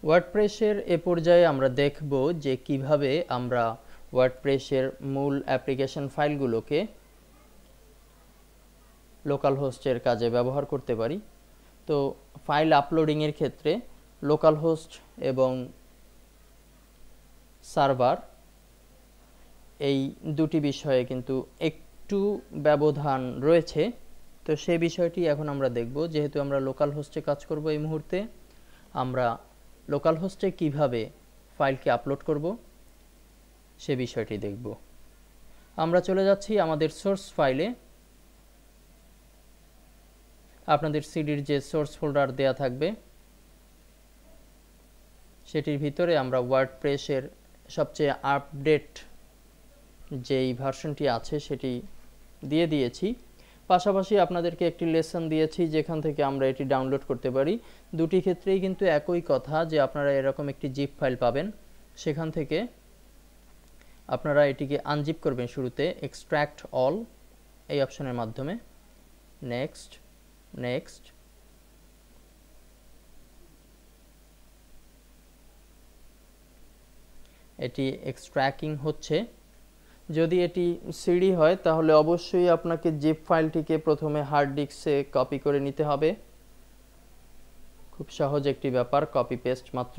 ওয়ার্ডপ্রেসের এ পর্যায়ে আমরা দেখব যে কিভাবে আমরা ওয়ার্ডপ্রেসের মূল অ্যাপ্লিকেশন ফাইলগুলোকে লোকাল হোস্টের কাজে ব্যবহার করতে পারি। তো ফাইল আপলোডিংয়ের ক্ষেত্রে লোকাল হোস্ট এবং সার্ভার এই দুটি বিষয়ে কিন্তু একটু ব্যবধান রয়েছে। তো সেই বিষয়টি এখন আমরা দেখব। যেহেতু আমরা লোকাল হোস্টে কাজ করব এই মুহূর্তে, আমরা লোকাল হোস্টে কিভাবে ফাইলকে আপলোড করব সে বিষয়টি দেখব। আমরা চলে যাচ্ছি আমাদের সোর্স ফাইলে। আপনাদের সিডির যে সোর্স ফোল্ডার দেয়া থাকবে সেটির ভিতরে আমরা ওয়ার্ডপ্রেসের সবচেয়ে আপডেট যেই ভার্সনটি আছে সেটি দিয়ে দিয়েছি। পাশাপাশি আপনাদেরকে একটি লেসন দিয়েছি যেখান থেকে আমরা এটি ডাউনলোড করতে পারি। দুটি ক্ষেত্রেই কিন্তু একই কথা, যে আপনারা এরকম একটি জিপ ফাইল পাবেন, সেখান থেকে আপনারা এটিকে আনজিপ করবেন শুরুতে এক্সট্র্যাক্ট অল এই অপশনের মাধ্যমে। নেক্সট নেক্সট এটি এক্সট্র্যাক্টিং হচ্ছে। যদি এটি সিডি হয় তাহলে অবশ্যই আপনাকে জিপ ফাইলটিকে প্রথমে হার্ড ডিস্কে কপি করে নিতে হবে। খুব সহজ একটি ব্যাপার, কপি পেস্ট মাত্র।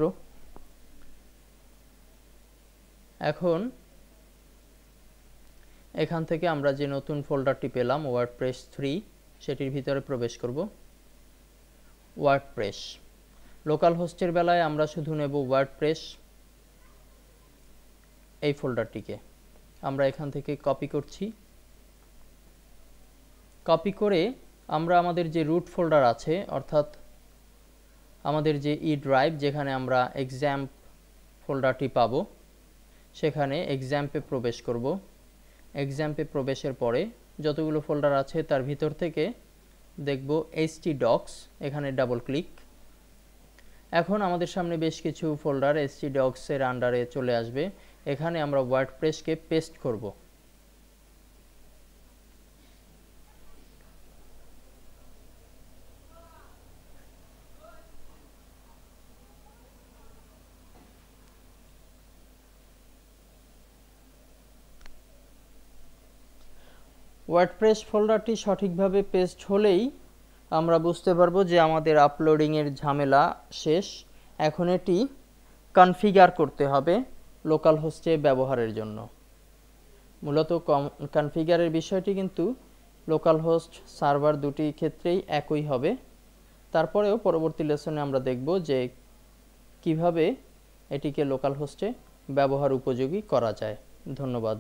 এখন এখান থেকে আমরা যে নতুন ফোল্ডারটি পেলাম ওয়ার্ডপ্রেস 3, সেটির ভিতরে প্রবেশ করব। ওয়ার্ডপ্রেস লোকাল হোস্টের বেলায় আমরা শুধু নেব ওয়ার্ডপ্রেস এই ফোল্ডারটিকে। আমরা এখান থেকে কপি করছি। কপি করে আমরা আমাদের যে রুট ফোল্ডার আছে, অর্থাৎ আমাদের যে ই ড্রাইভ যেখানে আমরা এক্সাম্প ফোল্ডারটি পাব, সেখানে এক্সাম্পে প্রবেশ করব। এক্সাম্পে প্রবেশের পরে যতগুলো ফোল্ডার আছে তার ভিতর থেকে দেখব htdocs, এখানে ডাবল ক্লিক। এখন আমাদের সামনে বেশ কিছু ফোল্ডার htdocs এর আন্ডারে চলে আসবে। এখানে আমরা ওয়ার্ডপ্রেসকে পেস্ট করব। ওয়ার্ডপ্রেস ফোল্ডারটি সঠিকভাবে পেস্ট হলেই আমরা বুঝতে পারবো যে আমাদের আপলোডিংয়ের ঝামেলা শেষ। এখন এটি কনফিগার করতে হবে লোকাল হোস্টে ব্যবহারের জন্য। মূলত কনফিগারের বিষয়টি কিন্তু লোকাল হোস্ট সার্ভার দুটি ক্ষেত্রেই একই হবে। তারপরেও পরবর্তী লেসনে আমরা দেখব যে কিভাবে এটিকে লোকাল হোস্টে ব্যবহার উপযোগী করা যায়। ধন্যবাদ।